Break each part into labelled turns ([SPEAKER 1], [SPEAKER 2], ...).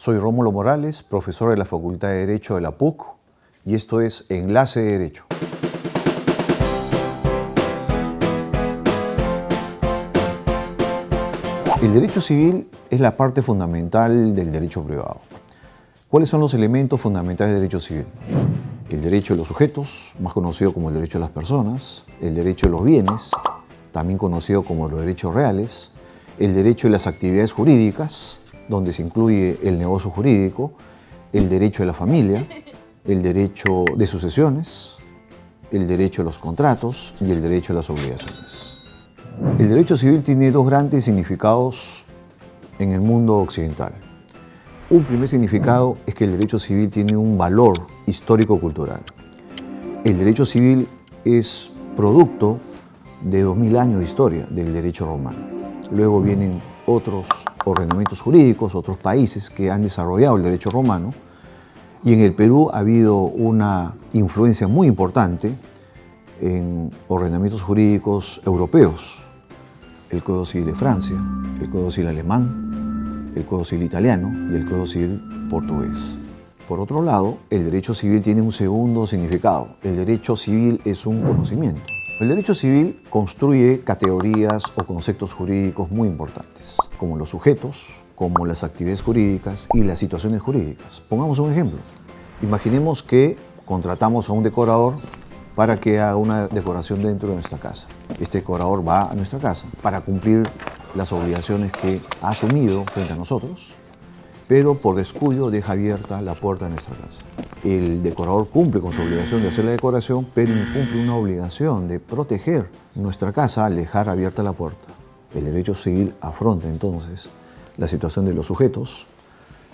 [SPEAKER 1] Soy Rómulo Morales, profesor de la Facultad de Derecho de la PUC, y esto es Enlace de Derecho. El derecho civil es la parte fundamental del derecho privado. ¿Cuáles son los elementos fundamentales del derecho civil? El derecho de los sujetos, más conocido como el derecho de las personas, el derecho de los bienes, también conocido como los derechos reales, el derecho de las actividades jurídicas, donde se incluye el negocio jurídico, el derecho de la familia, el derecho de sucesiones, el derecho de los contratos y el derecho de las obligaciones. El derecho civil tiene dos grandes significados en el mundo occidental. Un primer significado es que el derecho civil tiene un valor histórico-cultural. El derecho civil es producto de 2000 años de historia del derecho romano. Luego vienen otros ordenamientos jurídicos, otros países que han desarrollado el derecho romano, y en el Perú ha habido una influencia muy importante en ordenamientos jurídicos europeos. El Código Civil de Francia, el Código Civil alemán, el Código Civil italiano y el Código Civil portugués. Por otro lado, el derecho civil tiene un segundo significado. El derecho civil es un conocimiento. El derecho civil construye categorías o conceptos jurídicos muy importantes, como los sujetos, como las actividades jurídicas y las situaciones jurídicas. Pongamos un ejemplo. Imaginemos que contratamos a un decorador para que haga una decoración dentro de nuestra casa. Este decorador va a nuestra casa para cumplir las obligaciones que ha asumido frente a nosotros, pero por descuido deja abierta la puerta de nuestra casa. El decorador cumple con su obligación de hacer la decoración, pero incumple una obligación de proteger nuestra casa al dejar abierta la puerta. El derecho civil afronta entonces la situación de los sujetos,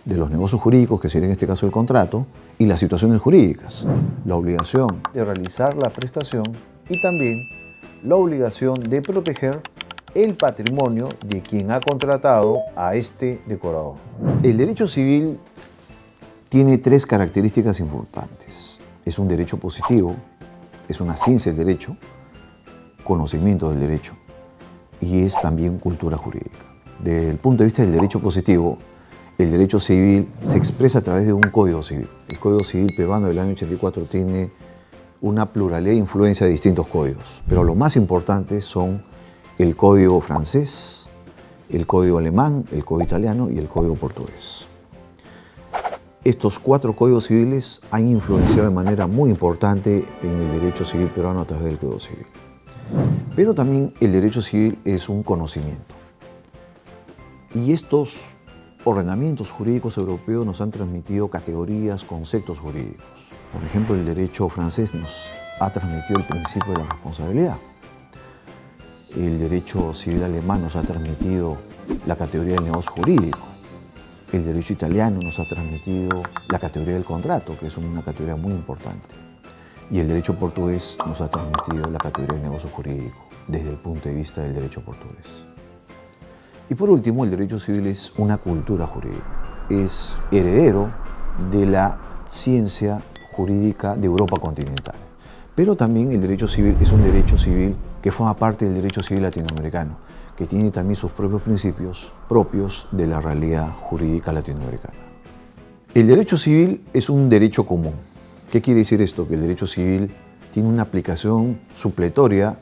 [SPEAKER 1] de los negocios jurídicos, que sería en este caso el contrato, y las situaciones jurídicas, la obligación de realizar la prestación y también la obligación de proteger el patrimonio de quien ha contratado a este decorador. El derecho civil tiene tres características importantes. Es un derecho positivo, es una ciencia del derecho, conocimiento del derecho y es también cultura jurídica. Desde el punto de vista del derecho positivo, el derecho civil se expresa a través de un código civil. El Código Civil peruano del año 84 tiene una pluralidad de influencia de distintos códigos, pero los más importantes son el código francés, el código alemán, el código italiano y el código portugués. Estos cuatro códigos civiles han influenciado de manera muy importante en el derecho civil peruano a través del Código Civil. Pero también el derecho civil es un conocimiento. Y estos ordenamientos jurídicos europeos nos han transmitido categorías, conceptos jurídicos. Por ejemplo, el derecho francés nos ha transmitido el principio de la responsabilidad. El derecho civil alemán nos ha transmitido la categoría del negocio jurídico. El derecho italiano nos ha transmitido la categoría del contrato, que es una categoría muy importante. Y el derecho portugués nos ha transmitido la categoría del negocio jurídico, desde el punto de vista del derecho portugués. Y por último, el derecho civil es una cultura jurídica. Es heredero de la ciencia jurídica de Europa continental. Pero también el derecho civil es un derecho civil que forma parte del derecho civil latinoamericano, que tiene también sus propios principios propios de la realidad jurídica latinoamericana. El derecho civil es un derecho común. ¿Qué quiere decir esto? Que el derecho civil tiene una aplicación supletoria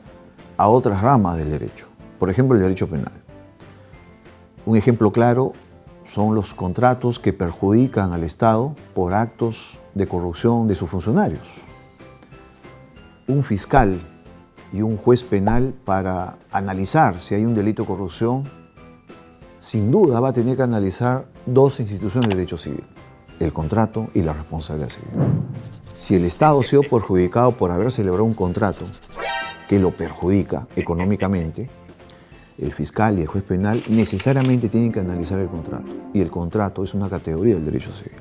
[SPEAKER 1] a otras ramas del derecho. Por ejemplo, el derecho penal. Un ejemplo claro son los contratos que perjudican al Estado por actos de corrupción de sus funcionarios. Un fiscal y un juez penal, para analizar si hay un delito de corrupción, sin duda va a tener que analizar dos instituciones de derecho civil: el contrato y la responsabilidad civil. Si el Estado ha sido perjudicado por haber celebrado un contrato que lo perjudica económicamente, el fiscal y el juez penal necesariamente tienen que analizar el contrato, y el contrato es una categoría del derecho civil.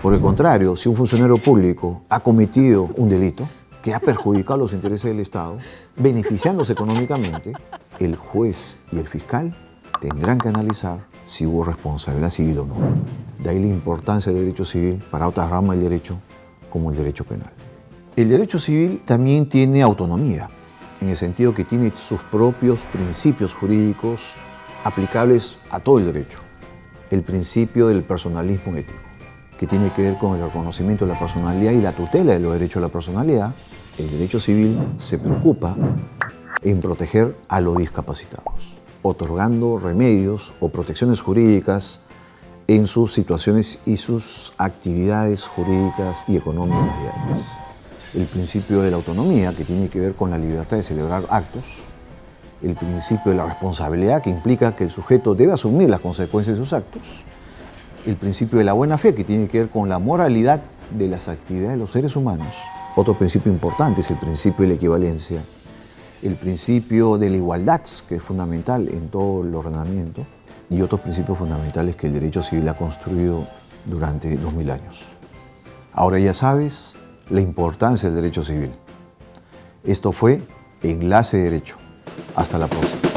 [SPEAKER 1] Por el contrario, si un funcionario público ha cometido un delito que ha perjudicado los intereses del Estado, beneficiándose económicamente, el juez y el fiscal tendrán que analizar si hubo responsabilidad civil o no. De ahí la importancia del derecho civil para otras ramas del derecho, como el derecho penal. El derecho civil también tiene autonomía, en el sentido que tiene sus propios principios jurídicos aplicables a todo el derecho. el principio del personalismo ético, que tiene que ver con el reconocimiento de la personalidad y la tutela de los derechos de la personalidad. El derecho civil se preocupa en proteger a los discapacitados, otorgando remedios o protecciones jurídicas en sus situaciones y sus actividades jurídicas y económicas diarias. El principio de la autonomía, que tiene que ver con la libertad de celebrar actos. El principio de la responsabilidad, que implica que el sujeto debe asumir las consecuencias de sus actos. El principio de la buena fe, que tiene que ver con la moralidad de las actividades de los seres humanos. Otro principio importante es el principio de la equivalencia. El principio de la igualdad, que es fundamental en todo el ordenamiento, y otros principios fundamentales que el derecho civil ha construido durante 2000 años. Ahora ya sabes la importancia del derecho civil. Esto fue Enlace Derecho. Hasta la próxima.